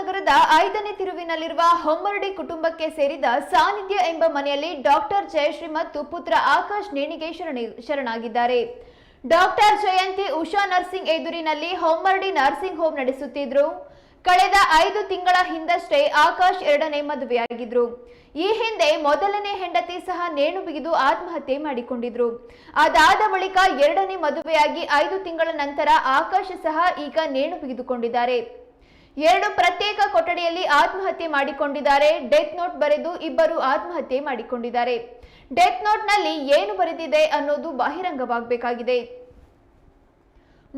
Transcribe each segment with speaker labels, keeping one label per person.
Speaker 1: ನಗರದ 5ನೇ ತಿರುವಿನಲ್ಲಿರುವ ಹೊಮ್ಮರಡಿ ಕುಟುಂಬಕ್ಕೆ ಸೇರಿದ ಸಾನ್ನಿಧ್ಯ ಎಂಬ ಮನೆಯಲ್ಲಿ ಡಾಕ್ಟರ್ ಜಯಶ್ರೀ ಮತ್ತು ಪುತ್ರ ಆಕಾಶ್ ನೇಣಿಗೆ ಶರಣಾಗಿದ್ದಾರೆ. ಡಾಕ್ಟರ್ ಜಯಂತಿ ಉಷಾ ನರ್ಸಿಂಗ್ ಎದುರಿನಲ್ಲಿ ಹೊಮ್ಮರಡಿ ನರ್ಸಿಂಗ್ ಹೋಮ್ ನಡೆಸುತ್ತಿದ್ರು. ಕಳೆದ 5 ತಿಂಗಳ ಹಿಂದಷ್ಟೇ ಆಕಾಶ್ 2ನೇ ಮದುವೆಯಾಗಿದ್ರು. ಈ ಹಿಂದೆ ಮೊದಲನೇ ಹೆಂಡತಿ ಸಹ ನೇಣು ಬಿಗಿದು ಆತ್ಮಹತ್ಯೆ ಮಾಡಿಕೊಂಡಿದ್ರು. ಅದಾದ ಬಳಿಕ 2ನೇ ಮದುವೆಯಾಗಿ 5 ತಿಂಗಳ ನಂತರ ಆಕಾಶ್ ಸಹ ಈಗ ನೇಣು ಬಿಗಿದುಕೊಂಡಿದ್ದಾರೆ. 2 ಪ್ರತ್ಯೇಕ ಕೊಠಡಿಯಲ್ಲಿ ಆತ್ಮಹತ್ಯೆ ಮಾಡಿಕೊಂಡಿದ್ದಾರೆ. ಡೆತ್ ನೋಟ್ ಬರೆದು ಇಬ್ಬರು ಆತ್ಮಹತ್ಯೆ ಮಾಡಿಕೊಂಡಿದ್ದಾರೆ. ಡೆತ್ ನೋಟ್ನಲ್ಲಿ ಏನು ಬರೆದಿದೆ ಅನ್ನೋದು ಬಹಿರಂಗವಾಗಬೇಕಾಗಿದೆ.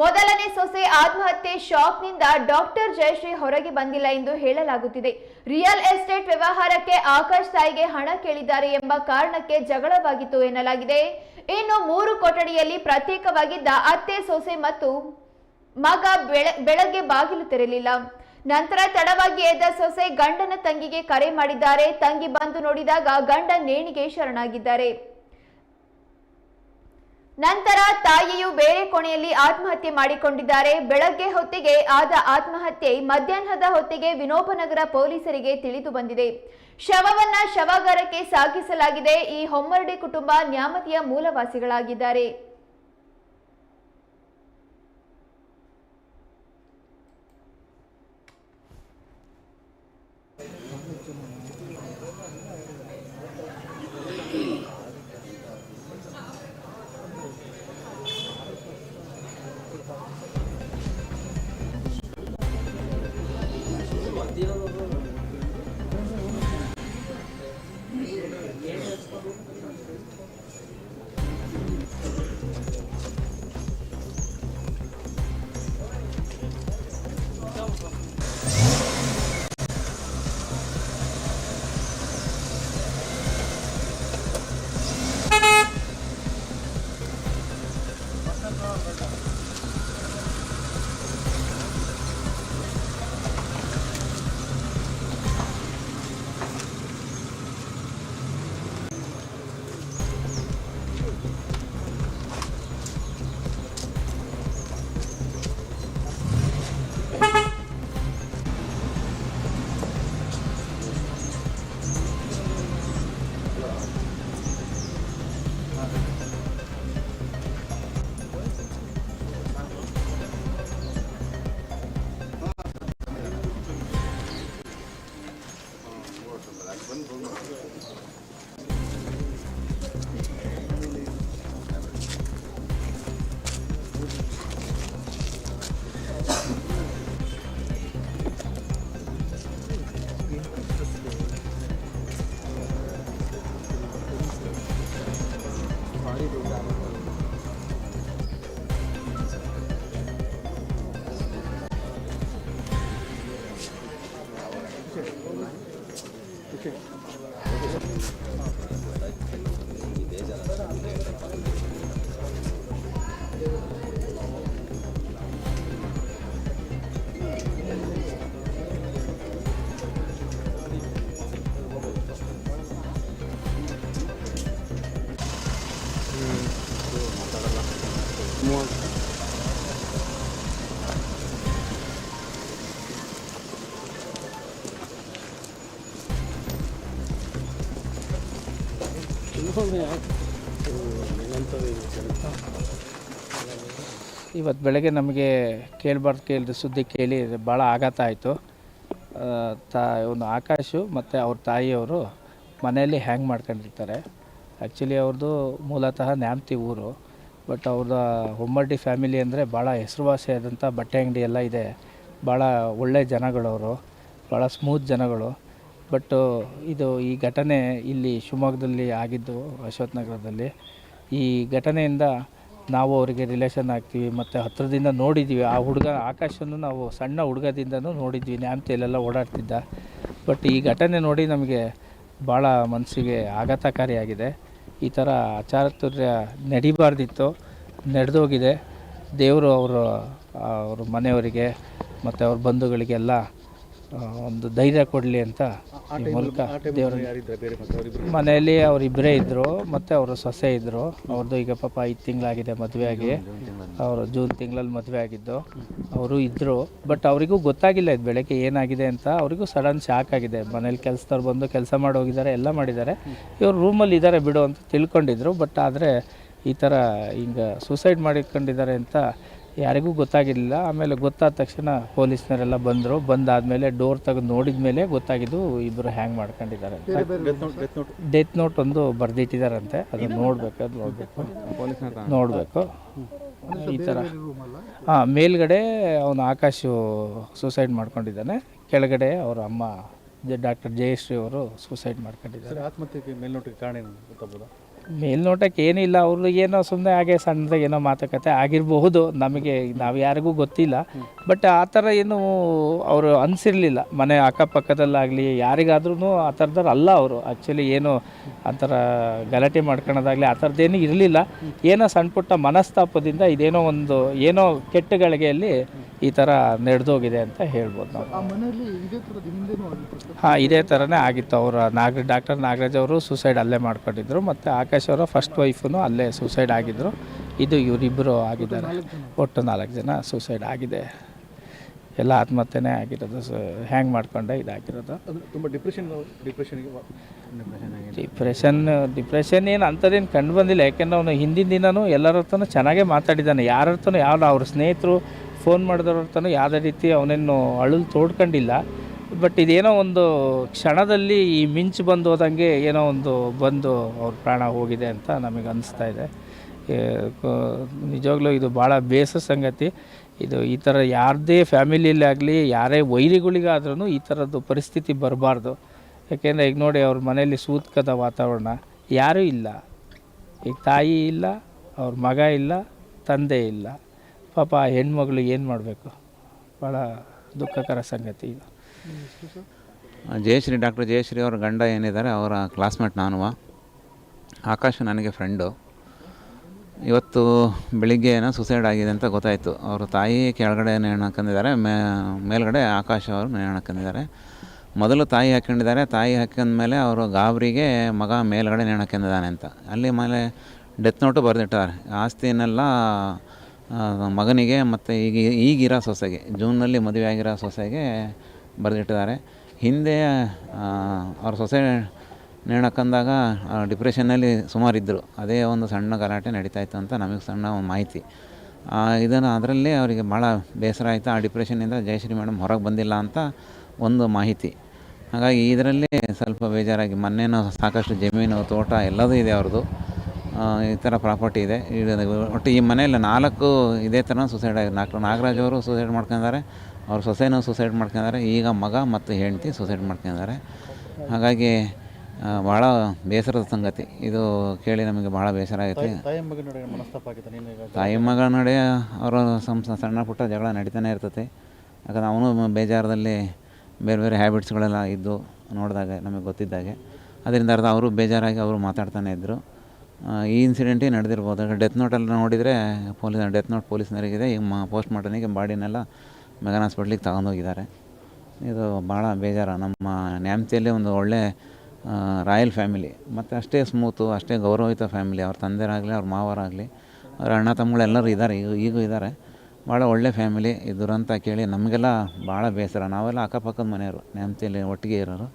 Speaker 1: ಮೊದಲನೇ ಸೊಸೆ ಆತ್ಮಹತ್ಯೆ ಶಾಕ್ನಿಂದ ಡಾಕ್ಟರ್ ಜಯಶ್ರೀ ಹೊರಗೆ ಬಂದಿಲ್ಲ ಎಂದು ಹೇಳಲಾಗುತ್ತಿದೆ. ರಿಯಲ್ ಎಸ್ಟೇಟ್ ವ್ಯವಹಾರಕ್ಕೆ ಆಕಾಶ್ ತಾಯಿಗೆ ಹಣ ಕೇಳಿದ್ದಾರೆ ಎಂಬ ಕಾರಣಕ್ಕೆ ಜಗಳವಾಗಿತ್ತು ಎನ್ನಲಾಗಿದೆ. ಇನ್ನು 3 ಕೊಠಡಿಯಲ್ಲಿ ಪ್ರತ್ಯೇಕವಾಗಿದ್ದ ಅತ್ತೆ, ಸೊಸೆ ಮತ್ತು ಮಗ ಬೆಳಗ್ಗೆ ಬಾಗಿಲು ತೆರೆಯಲಿಲ್ಲ. ನಂತರ ತಡವಾಗಿ ಎದ್ದ ಸೊಸೆ ಗಂಡನ ತಂಗಿಗೆ ಕರೆ ಮಾಡಿದ್ದಾರೆ. ತಂಗಿ ಬಂದು ನೋಡಿದಾಗ ಗಂಡ ನೇಣಿಗೆ ಶರಣಾಗಿದ್ದಾರೆ. ನಂತರ ತಾಯಿಯು ಬೇರೆ ಕೋಣೆಯಲ್ಲಿ ಆತ್ಮಹತ್ಯೆ ಮಾಡಿಕೊಂಡಿದ್ದಾರೆ. ಬೆಳಗ್ಗೆ ಹೊತ್ತಿಗೆ ಆದ ಆತ್ಮಹತ್ಯೆ ಮಧ್ಯಾಹ್ನದ ಹೊತ್ತಿಗೆ ವಿನೋಬನಗರ ಪೊಲೀಸರಿಗೆ ತಿಳಿದು ಬಂದಿದೆ. ಶವವನ್ನ ಶವಾಗಾರಕ್ಕೆ ಸಾಗಿಸಲಾಗಿದೆ. ಈ ಹೊಮ್ಮರಡಿ ಕುಟುಂಬ ನ್ಯಾಮತಿಯ ಮೂಲವಾಸಿಗಳಾಗಿದ್ದಾರೆ.
Speaker 2: ಇವತ್ತು ಬೆಳಗ್ಗೆ ನಮಗೆ ಕೇಳಿದ ಸುದ್ದಿ ಕೇಳಿ ಭಾಳ ಆಘಾತ ಆಯಿತು. ಒಂದು ಆಕಾಶು ಮತ್ತು ಅವ್ರ ತಾಯಿಯವರು ಮನೆಯಲ್ಲಿ ಹ್ಯಾಂಗ್ ಮಾಡ್ಕೊಂಡಿರ್ತಾರೆ. ಆ್ಯಕ್ಚುಲಿ ಅವ್ರದ್ದು ಮೂಲತಃ ನ್ಯಾಮತಿ ಊರು. ಬಟ್ ಅವ್ರದ್ದು ಹೊಮ್ಮರಡಿ ಫ್ಯಾಮಿಲಿ ಅಂದರೆ ಭಾಳ ಹೆಸರುವಾಸಿಯಾದಂಥ ಬಟ್ಟೆ ಅಂಗಡಿ ಎಲ್ಲ ಇದೆ. ಭಾಳ ಒಳ್ಳೆಯ ಜನಗಳವರು, ಭಾಳ ಸ್ಮೂತ್ ಜನಗಳು. ಬಟ್ಟು ಈ ಘಟನೆ ಇಲ್ಲಿ ಶಿವಮೊಗ್ಗದಲ್ಲಿ ಆಗಿದ್ದು, ಅಶೋಕ್ ನಗರದಲ್ಲಿ. ಈ ಘಟನೆಯಿಂದ ನಾವು ಅವರಿಗೆ ರಿಲೇಷನ್ ಆಗ್ತೀವಿ ಮತ್ತು ಹತ್ತಿರದಿಂದ ನೋಡಿದ್ದೀವಿ. ಆ ಹುಡುಗ ಆಕಾಶನ್ನು ನಾವು ಸಣ್ಣ ಹುಡುಗದಿಂದನೂ ನೋಡಿದ್ವಿ, ನ್ಯಾಮತಿಯಲ್ಲೆಲ್ಲ ಓಡಾಡ್ತಿದ್ದ. ಬಟ್ ಈ ಘಟನೆ ನೋಡಿ ನಮಗೆ ಭಾಳ ಮನಸ್ಸಿಗೆ ಆಘಾತಕಾರಿಯಾಗಿದೆ. ಈ ಥರ ಅಚಾತುರ್ಯ ನಡಿಬಾರ್ದಿತ್ತು, ನಡೆದೋಗಿದೆ. ದೇವರು ಅವ್ರ ಮನೆಯವರಿಗೆ ಮತ್ತು ಅವ್ರ ಬಂಧುಗಳಿಗೆಲ್ಲ ಒಂದು ಧೈರ್ಯ ಕೊಡಲಿ ಅಂತ ಈ ಮೂಲಕ ದೇವರ ಮನೆಯಲ್ಲಿ ಅವರಿಬ್ಬರೇ ಇದ್ದರು ಮತ್ತು ಅವರ ಸೊಸೆ ಇದ್ದರು. ಅವ್ರದ್ದು ಈಗ ಪಾಪ 5 ತಿಂಗಳಾಗಿದೆ ಮದುವೆ ಆಗಿ. ಅವರು ಜೂನ್ ತಿಂಗಳಲ್ಲಿ ಮದುವೆ ಆಗಿದ್ದು. ಅವರು ಇದ್ದರು, ಬಟ್ ಅವರಿಗೂ ಗೊತ್ತಾಗಿಲ್ಲ ಇದು ಬೆಳಗ್ಗೆ ಏನಾಗಿದೆ ಅಂತ. ಅವರಿಗೂ ಸಡನ್ ಶಾಕ್ ಆಗಿದೆ. ಮನೇಲಿ ಕೆಲಸದವ್ರು ಬಂದು ಕೆಲಸ ಮಾಡಿ ಹೋಗಿದ್ದಾರೆ, ಎಲ್ಲ ಮಾಡಿದ್ದಾರೆ. ಇವರು ರೂಮಲ್ಲಿ ಇದ್ದಾರೆ ಬಿಡು ಅಂತ ತಿಳ್ಕೊಂಡಿದ್ರು. ಬಟ್ ಆದರೆ ಈ ಥರ ಹಿಂಗೆ ಸೂಸೈಡ್ ಮಾಡಿಕೊಂಡಿದ್ದಾರೆ ಅಂತ ಯಾರಿಗೂ ಗೊತ್ತಾಗಿರಲಿಲ್ಲ. ಆಮೇಲೆ ಗೊತ್ತಾದ ತಕ್ಷಣ ಪೊಲೀಸ್ನವರೆಲ್ಲ ಬಂದರು. ಬಂದಾದಮೇಲೆ ಡೋರ್ ತೆಗೆದು ನೋಡಿದ ಮೇಲೆ ಗೊತ್ತಾಗಿದ್ದು ಇಬ್ಬರು ಹ್ಯಾಂಗ್ ಮಾಡ್ಕೊಂಡಿದ್ದಾರೆ. ಡೆತ್ ನೋಟ್ ಒಂದು ಬರೆದಿಟ್ಟಿದ್ದಾರಂತೆ. ಅದು ನೋಡಬೇಕು ಈ ಥರ. ಮೇಲ್ಗಡೆ ಅವನು ಆಕಾಶು ಸೂಸೈಡ್ ಮಾಡ್ಕೊಂಡಿದ್ದಾನೆ. ಕೆಳಗಡೆ ಅವರ ಅಮ್ಮ ಡಾಕ್ಟರ್ ಜಯಶ್ರೀ ಅವರು ಸೂಸೈಡ್ ಮಾಡ್ಕೊಂಡಿದ್ದಾರೆ.
Speaker 3: ಆತ್ಮಹತ್ಯೆಗೆ ಮೇಲ್ನೋಟಕ್ಕೆ ಕಾರಣ ಏನು ಗೊತ್ತಾಗ್ಬೋದಾ?
Speaker 2: ಮೇಲ್ನೋಟಕ್ಕೆ ಏನಿಲ್ಲ, ಅವ್ರು ಏನೋ ಸುಮ್ಮನೆ ಹಾಗೆ ಸಣ್ಣದಾಗಿ ಏನೋ ಮಾತುಕತೆ ಆಗಿರಬಹುದು. ನಾವು ಯಾರಿಗೂ ಗೊತ್ತಿಲ್ಲ. ಬಟ್ ಆ ಥರ ಏನು ಅವರು ಅನಿಸಿರಲಿಲ್ಲ. ಮನೆ ಅಕ್ಕಪಕ್ಕದಲ್ಲಾಗಲಿ ಯಾರಿಗಾದ್ರೂ ಆ ಥರದವ್ರು ಅಲ್ಲ ಅವರು. ಆ್ಯಕ್ಚುಲಿ ಏನು ಆ ಥರ ಗಲಾಟೆ ಮಾಡ್ಕೊಳೋದಾಗಲಿ ಆ ಥರದ್ದೇನೂ ಇರಲಿಲ್ಲ. ಏನೋ ಸಣ್ಣ ಪುಟ್ಟ ಮನಸ್ತಾಪದಿಂದ ಏನೋ ಕೆಟ್ಟ ಗಳಿಗೆಯಲ್ಲಿ ಈ ಥರ ನಡೆದೋಗಿದೆ ಅಂತ ಹೇಳ್ಬೋದು ನಾವು. ಹಾಂ, ಇದೇ ಥರನೇ ಆಗಿತ್ತು. ಅವರ ಡಾಕ್ಟರ್ ನಾಗರಾಜ್ ಅವರು ಸೂಸೈಡ್ ಅಲ್ಲೇ ಮಾಡ್ಕೊಂಡಿದ್ರು. ಮತ್ತು ಆಕಾಶ್ ಅವರ ಫಸ್ಟ್ ವೈಫೂ ಅಲ್ಲೇ ಸೂಸೈಡ್ ಆಗಿದ್ದರು. ಇದು ಇವರಿಬ್ಬರು ಆಗಿದ್ದಾರೆ. ಒಟ್ಟು 4 ಜನ ಸೂಸೈಡ್ ಆಗಿದೆ. ಎಲ್ಲ ಆತ್ಮಹತ್ಯೆನೇ ಆಗಿರೋದು. ಹ್ಯಾಂಗ್ ಮಾಡ್ಕೊಂಡೆ ಇದಾಗಿರೋದು.
Speaker 3: ತುಂಬ
Speaker 2: ಡಿಪ್ರೆಷನ್ ಏನು ಅಂಥದ್ದೇನು ಕಂಡು ಬಂದಿಲ್ಲ. ಯಾಕೆಂದ್ರೆ ಅವನು ಹಿಂದಿನ ದಿನವೂ ಎಲ್ಲರ ಹತ್ರನೂ ಚೆನ್ನಾಗೇ ಮಾತಾಡಿದ್ದಾನೆ. ಯಾರ ಹತ್ರನೂ ಅವ್ರ ಸ್ನೇಹಿತರು ಫೋನ್ ಮಾಡಿದವ್ರ ಹತ್ರನೂ ಯಾವುದೇ ರೀತಿ ಅವನೇನು ಅಳಲು ತೋಡ್ಕೊಂಡಿಲ್ಲ. ಬಟ್ ಇದೇನೋ ಒಂದು ಕ್ಷಣದಲ್ಲಿ ಈ ಮಿಂಚು ಬಂದು ಹೋದಂಗೆ ಏನೋ ಒಂದು ಬಂದು ಅವ್ರ ಪ್ರಾಣ ಹೋಗಿದೆ ಅಂತ ನಮಗೆ ಅನಿಸ್ತಾ ಇದೆ. ನಿಜವಾಗ್ಲೂ ಇದು ಭಾಳ ಬೇಸರ ಸಂಗತಿ. ಇದು ಈ ಥರ ಯಾರದೇ ಫ್ಯಾಮಿಲಿಯಲ್ಲಿ ಆಗಲಿ ಯಾರೇ ವೈರಿಗಳಿಗಾದ್ರೂ ಈ ಥರದ್ದು ಪರಿಸ್ಥಿತಿ ಬರಬಾರ್ದು. ಯಾಕೆಂದರೆ ಈಗ ನೋಡಿ, ಅವ್ರ ಮನೆಯಲ್ಲಿ ಸೂತ್ಕದ ವಾತಾವರಣ, ಯಾರೂ ಇಲ್ಲ. ಈಗ ತಾಯಿ ಇಲ್ಲ, ಅವ್ರ ಮಗ ಇಲ್ಲ, ತಂದೆ ಇಲ್ಲ. ಪಾಪ ಆ ಹೆಣ್ಮಗಳು ಏನು ಮಾಡಬೇಕು? ಭಾಳ ದುಃಖಕರ ಸಂಗತಿ ಇದು.
Speaker 4: ಡಾಕ್ಟರ್ ಜಯಶ್ರೀ ಅವ್ರ ಗಂಡ ಏನಿದ್ದಾರೆ ಅವರ ಕ್ಲಾಸ್ಮೇಟ್ ನಾನು. ಆಕಾಶ್ ನನಗೆ ಫ್ರೆಂಡು. ಇವತ್ತು ಬೆಳಿಗ್ಗೆ ಏನೋ ಸೂಸೈಡ್ ಆಗಿದೆ ಅಂತ ಗೊತ್ತಾಯಿತು. ಅವರು ತಾಯಿ ಕೆಳಗಡೆ ನೇಣು ಹಾಕೊಂಡಿದ್ದಾರೆ, ಮೇಲ್ಗಡೆ ಆಕಾಶ್ ಅವರು ನೇಣು ಹಾಕೊಂಡಿದ್ದಾರೆ. ಮೊದಲು ತಾಯಿ ಹಾಕ್ಕೊಂಡಿದ್ದಾರೆ. ತಾಯಿ ಹಾಕೊಂಡ್ಮೇಲೆ ಅವರು ಗಾಬರಿಗೆ ಮಗ ಮೇಲ್ಗಡೆ ನೇಣು ಹಾಕೊಂಡಿದ್ದಾನೆ ಅಂತ ಅಲ್ಲಿ ಮೇಲೆ ಡೆತ್ ನೋಟು ಬರೆದಿಟ್ಟಾರೆ. ಆಸ್ತಿಯನ್ನೆಲ್ಲ ಮಗನಿಗೆ ಮತ್ತು ಈಗಿರೋ ಸೊಸೆಗೆ, ಜೂನ್ನಲ್ಲಿ ಮದುವೆ ಆಗಿರೋ ಸೊಸೆಗೆ ಬರೆದಿಟ್ಟಿದ್ದಾರೆ. ಹಿಂದೆ ಅವ್ರ ಸೊಸೆ ನೇಣು ಹಾಕೊಂಡಾಗ ಡಿಪ್ರೆಷನ್ನಲ್ಲಿ ಸುಮಾರು ಇದ್ದರು. ಅದೇ ಒಂದು ಸಣ್ಣ ಗಲಾಟೆ ನಡೀತಾಯಿತ್ತು ಅಂತ ನಮಗೆ ಸಣ್ಣ ಮಾಹಿತಿ. ಇದನ್ನು ಅದರಲ್ಲಿ ಅವರಿಗೆ ಭಾಳ ಬೇಸರ ಆಯಿತು. ಆ ಡಿಪ್ರೆಷನ್ನಿಂದ ಜಯಶ್ರೀ ಮೇಡಮ್ ಹೊರಗೆ ಬಂದಿಲ್ಲ ಅಂತ ಒಂದು ಮಾಹಿತಿ. ಹಾಗಾಗಿ ಇದರಲ್ಲಿ ಸ್ವಲ್ಪ ಬೇಜಾರಾಗಿ, ಮೊನ್ನೆನೂ ಸಾಕಷ್ಟು ಜಮೀನು ತೋಟ ಎಲ್ಲದೂ ಇದೆ ಅವ್ರದ್ದು. ಈ ಥರ ಪ್ರಾಪರ್ಟಿ ಇದೆ. ಒಟ್ಟು ಈ ಮನೆಯಲ್ಲಿ 4 ಇದೇ ಥರ ಸೂಸೈಡ್ ಆಗಿದೆ. ನಾಗರಾಜ್ ಅವರು ಸೂಸೈಡ್ ಮಾಡ್ಕೊಂಡಿದ್ದಾರೆ, ಅವ್ರ ಸೊಸೆನೂ ಸೂಸೈಡ್ ಮಾಡ್ಕೊಂಡಿದ್ದಾರೆ, ಈಗ ಮಗ ಮತ್ತು ಹೆಂಡತಿ ಸೂಸೈಡ್ ಮಾಡ್ಕೊಂಡಿದ್ದಾರೆ. ಹಾಗಾಗಿ ಭಾಳ ಬೇಸರದ ಸಂಗತಿ ಇದು ಕೇಳಿ ನಮಗೆ ಭಾಳ ಬೇಸರ ಆಗೈತೆ. ತಾಯಿ ಮಗ ನಡೆ ಅವರ ಸಣ್ಣ ಪುಟ್ಟ ಜಗಳ ನಡೀತಾನೆ ಇರ್ತೈತೆ. ಯಾಕಂದ್ರೆ ಅವನು ಬೇಜಾರದಲ್ಲಿ ಬೇರೆ ಬೇರೆ ಹ್ಯಾಬಿಟ್ಸ್ಗಳೆಲ್ಲ ಇದ್ದು ನೋಡಿದಾಗ ನಮಗೆ ಗೊತ್ತಿದ್ದಾಗೆ, ಅದರಿಂದ ಅವರು ಬೇಜಾರಾಗಿ ಅವರು ಮಾತಾಡ್ತಾನೆ ಇದ್ದರು. ಈ ಇನ್ಸಿಡೆಂಟೇ ನಡೆದಿರ್ಬೋದು. ಡೆತ್ ನೋಟೆಲ್ಲ ನೋಡಿದರೆ ಡೆತ್ ನೋಟ್ ಪೊಲೀಸ್ನವರಿಗಿದೆ. ಈಗ ಪೋಸ್ಟ್ ಮಾರ್ಟಮಿಗೆ ಬಾಡಿನೆಲ್ಲ ಮೆಗನ್ ಹಾಸ್ಪಿಟ್ಲಿಗೆ ತಗೊಂಡೋಗಿದ್ದಾರೆ. ಇದು ಭಾಳ ಬೇಜಾರು. ನಮ್ಮ ನ್ಯಾಮತಿಯಲ್ಲಿ ಒಂದು ಒಳ್ಳೆ ರಾಯಲ್ ಫ್ಯಾಮಿಲಿ, ಮತ್ತು ಅಷ್ಟೇ ಸ್ಮೂತು, ಅಷ್ಟೇ ಗೌರವಿತ ಫ್ಯಾಮಿಲಿ. ಅವ್ರ ತಂದೆರಾಗಲಿ, ಅವ್ರ ಮಾವರಾಗಲಿ, ಅವ್ರ ಅಣ್ಣ ತಮ್ಮಗಳೆಲ್ಲರೂ ಇದ್ದಾರೆ, ಈಗೂ ಇದ್ದಾರೆ. ಭಾಳ ಒಳ್ಳೆ ಫ್ಯಾಮಿಲಿ. ಈ ದುರಂತ ಕೇಳಿ ನಮಗೆಲ್ಲ ಭಾಳ ಬೇಸರ. ನಾವೆಲ್ಲ ಅಕ್ಕಪಕ್ಕದ ಮನೆಯವರು, ನ್ಯಾಮತಿಯಲ್ಲಿ ಒಟ್ಟಿಗೆ ಇರೋರು.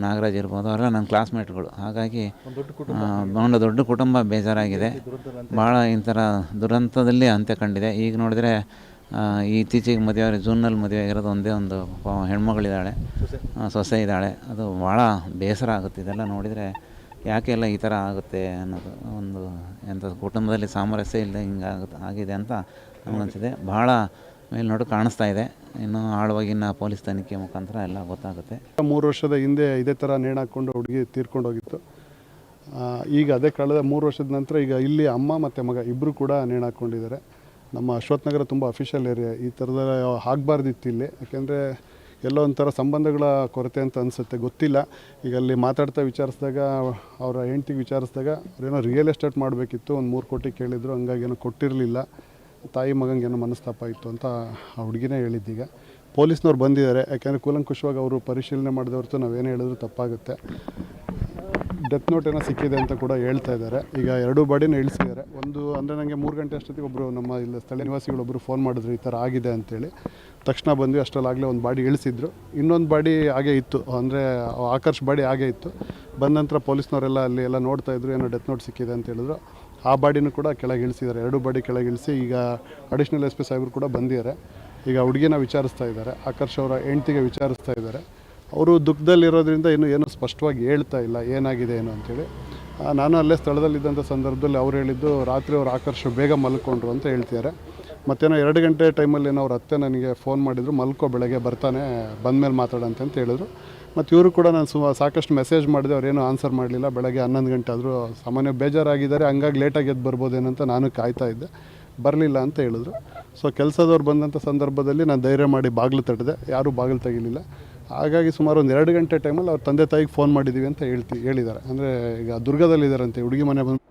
Speaker 4: ನಾಗರಾಜ್ ಇರ್ಬೋದು, ಅವರೆಲ್ಲ ನನ್ನ ಕ್ಲಾಸ್ಮೇಟ್ಗಳು. ಹಾಗಾಗಿ ಒಂದು ದೊಡ್ಡ ಕುಟುಂಬ ಬೇಜಾರಾಗಿದೆ. ಭಾಳ ಇಂಥರ ದುರಂತದಲ್ಲಿ ಅಂತ್ಯ ಕಂಡಿದೆ. ಈಗ ನೋಡಿದರೆ ಇತ್ತೀಚೆಗೆ ಮದುವೆ ಜೂನ್ನಲ್ಲಿ ಮದುವೆ ಆಗಿರೋದು ಒಂದೇ ಒಂದು ಹೆಣ್ಮಗಳಿದ್ದಾಳೆ, ಸೊಸೆ ಇದ್ದಾಳೆ. ಅದು ಭಾಳ ಬೇಸರ ಆಗುತ್ತೆ. ಇದೆಲ್ಲ ನೋಡಿದರೆ ಯಾಕೆ ಎಲ್ಲ ಈ ಥರ ಆಗುತ್ತೆ ಅನ್ನೋದು, ಒಂದು ಎಂಥ ಕುಟುಂಬದಲ್ಲಿ ಸಾಮರಸ್ಯ ಇಲ್ಲ ಆಗಿದೆ ಅಂತ ನಮಗನ್ಸಿದೆ. ಭಾಳ ಮೇಲ್ನೋಟು ಕಾಣಿಸ್ತಾ ಇದೆ. ಇನ್ನು ಆಳವಾಗಿನ ಪೊಲೀಸ್ ತನಿಖೆ ಮುಖಾಂತರ ಎಲ್ಲ ಗೊತ್ತಾಗುತ್ತೆ.
Speaker 5: 3 ವರ್ಷದ ಹಿಂದೆ ಇದೇ ಥರ ನೇಣು ಹಾಕ್ಕೊಂಡು ಹುಡುಗಿ ತೀರ್ಕೊಂಡೋಗಿತ್ತು. ಈಗ ಅದೇ ಕಳೆದ 3 ವರ್ಷದ ನಂತರ ಈಗ ಇಲ್ಲಿ ಅಮ್ಮ ಮತ್ತು ಮಗ ಇಬ್ಬರು ಕೂಡ ನೇಣು ಹಾಕ್ಕೊಂಡಿದ್ದಾರೆ. ನಮ್ಮ ಅಶ್ವತ್ಥನಗರ ತುಂಬ ಅಫಿಷಿಯಲ್ ಏರಿಯಾ. ಈ ಥರದ ಆಗಬಾರ್ದಿತ್ತು ಇಲ್ಲಿ. ಯಾಕೆಂದರೆ ಎಲ್ಲೋ ಒಂಥರ ಸಂಬಂಧಗಳ ಕೊರತೆ ಅಂತ ಅನಿಸುತ್ತೆ, ಗೊತ್ತಿಲ್ಲ. ಈಗ ಅಲ್ಲಿ ಮಾತಾಡ್ತಾ ವಿಚಾರಿಸಿದಾಗ, ಅವರ ಹೆಂಡ್ತಿಗೆ ವಿಚಾರಿಸಿದಾಗ ಅವ್ರೇನೋ ರಿಯಲ್ ಎಸ್ಟೇಟ್ ಮಾಡಬೇಕಿತ್ತು, ಒಂದು 3 ಕೋಟಿ ಕೇಳಿದ್ರು, ಹಂಗಾಗಿ ಏನೋ ಕೊಟ್ಟಿರಲಿಲ್ಲ. ತಾಯಿ ಮಗಂಗೆ ಏನೋ ಮನಸ್ತಾಪ ಇತ್ತು ಅಂತ ಆ ಹುಡುಗಿನೇ ಹೇಳಿದ್ದೀಗ. ಪೊಲೀಸ್ನವ್ರು ಬಂದಿದ್ದಾರೆ, ಯಾಕೆಂದರೆ ಕೂಲಂಕುಷವಾಗಿ ಅವರು ಪರಿಶೀಲನೆ ಮಾಡಿದ ಹೊರತು ನಾವೇನು ಹೇಳಿದ್ರು ತಪ್ಪಾಗುತ್ತೆ. ಡೆತ್ ನೋಟ್ ಏನೋ ಸಿಕ್ಕಿದೆ ಅಂತ ಕೂಡ ಹೇಳ್ತಾ ಇದ್ದಾರೆ. ಈಗ 2 ಬಾಡಿನ ಇಳಿಸಿದ್ದಾರೆ. ಒಂದು ಅಂದರೆ ನನಗೆ 3 ಗಂಟೆ ಅಷ್ಟೊತ್ತಿಗೆ ಒಬ್ಬರು ನಮ್ಮ ಇಲ್ಲಿ ಸ್ಥಳೀಯ ನಿವಾಸಿಗಳೊಬ್ಬರು ಫೋನ್ ಮಾಡಿದ್ರು ಈ ಥರ ಆಗಿದೆ ಅಂತೇಳಿ. ತಕ್ಷಣ ಬಂದ್ವಿ. ಅಷ್ಟರಲ್ಲಾಗಲೇ ಒಂದು ಬಾಡಿ ಇಳಿಸಿದ್ರು. ಇನ್ನೊಂದು ಬಾಡಿ ಹಾಗೇ ಇತ್ತು, ಅಂದರೆ ಆಕರ್ಷ್ ಬಾಡಿ ಹಾಗೇ ಇತ್ತು. ಬಂದ ನಂತರ ಪೊಲೀಸ್ನವರೆಲ್ಲ ಅಲ್ಲಿ ಎಲ್ಲ ನೋಡ್ತಾಯಿದ್ರು, ಏನೋ ಡೆತ್ ನೋಟ್ ಸಿಕ್ಕಿದೆ ಅಂತ ಹೇಳಿದ್ರು. ಆ ಬಾಡಿನೂ ಕೂಡ ಕೆಳಗೆ ಇಳಿಸಿದ್ದಾರೆ. 2 ಬಾಡಿ ಕೆಳಗೆ ಇಳಿಸಿ ಈಗ ಅಡಿಷ್ನಲ್ SP ಸಾಹೇಬರು ಕೂಡ ಬಂದಿದ್ದಾರೆ. ಈಗ ಹುಡುಗಿನ ವಿಚಾರಿಸ್ತಾ ಇದ್ದಾರೆ, ಆಕರ್ಷ್ ಅವರ ಹೆಂಡ್ತಿಗೆ ವಿಚಾರಿಸ್ತಾ ಇದ್ದಾರೆ. ಅವರು ದುಃಖದಲ್ಲಿರೋದ್ರಿಂದ ಏನು ಸ್ಪಷ್ಟವಾಗಿ ಹೇಳ್ತಾ ಇಲ್ಲ ಏನಾಗಿದೆ ಏನು ಅಂತೇಳಿ. ನಾನು ಅಲ್ಲೇ ಸ್ಥಳದಲ್ಲಿದ್ದಂಥ ಸಂದರ್ಭದಲ್ಲಿ ಅವ್ರು ಹೇಳಿದ್ದು ರಾತ್ರಿ ಅವ್ರು ಆಕರ್ಷ್ ಬೇಗ ಮಲ್ಕೊಂಡ್ರು ಅಂತ ಹೇಳ್ತಿದ್ದಾರೆ. ಮತ್ತೇನೋ 2 ಗಂಟೆ ಟೈಮಲ್ಲಿ ಏನೋ ಅವ್ರ ಅತ್ತೆ ನನಗೆ ಫೋನ್ ಮಾಡಿದ್ರು, ಮಲ್ಕೋ ಬೆಳಗ್ಗೆ ಬರ್ತಾನೆ, ಬಂದಮೇಲೆ ಮಾತಾಡಂತೆ ಅಂತ ಹೇಳಿದ್ರು. ಮತ್ತು ಇವರು ಕೂಡ ನಾನು ಸಾಕಷ್ಟು ಮೆಸೇಜ್ ಮಾಡಿದೆ, ಅವ್ರೇನು ಆನ್ಸರ್ ಮಾಡಲಿಲ್ಲ. ಬೆಳಗ್ಗೆ 11 ಗಂಟೆ ಆದರೂ ಸಾಮಾನ್ಯ ಬೇಜಾರಾಗಿದ್ದಾರೆ, ಹಂಗಾಗಿ ಲೇಟಾಗಿ ಎದ್ದು ಬರ್ಬೋದೇನಂತ ನಾನು ಕಾಯ್ತಾ ಇದ್ದೆ. ಬರಲಿಲ್ಲ ಅಂತ ಹೇಳಿದ್ರು. ಸೊ ಕೆಲಸದವ್ರು ಬಂದಂಥ ಸಂದರ್ಭದಲ್ಲಿ ನಾನು ಧೈರ್ಯ ಮಾಡಿ ಬಾಗಿಲು ತಟ್ಟಿದೆ, ಯಾರೂ ಬಾಗಿಲು ತೆಗಿಲಿಲ್ಲ. ಹಾಗಾಗಿ ಸುಮಾರು ಒಂದು 2 ಗಂಟೆ ಟೈಮಲ್ಲಿ ಅವ್ರ ತಂದೆ ತಾಯಿಗೆ ಫೋನ್ ಮಾಡಿದ್ದೀವಿ ಅಂತ ಹೇಳಿದ್ದಾರೆ. ಅಂದರೆ ಈಗ ದುರ್ಗದಲ್ಲಿದ್ದಾರಂತೆ, ಹುಡುಗಿ ಮನೆ ಬಂದು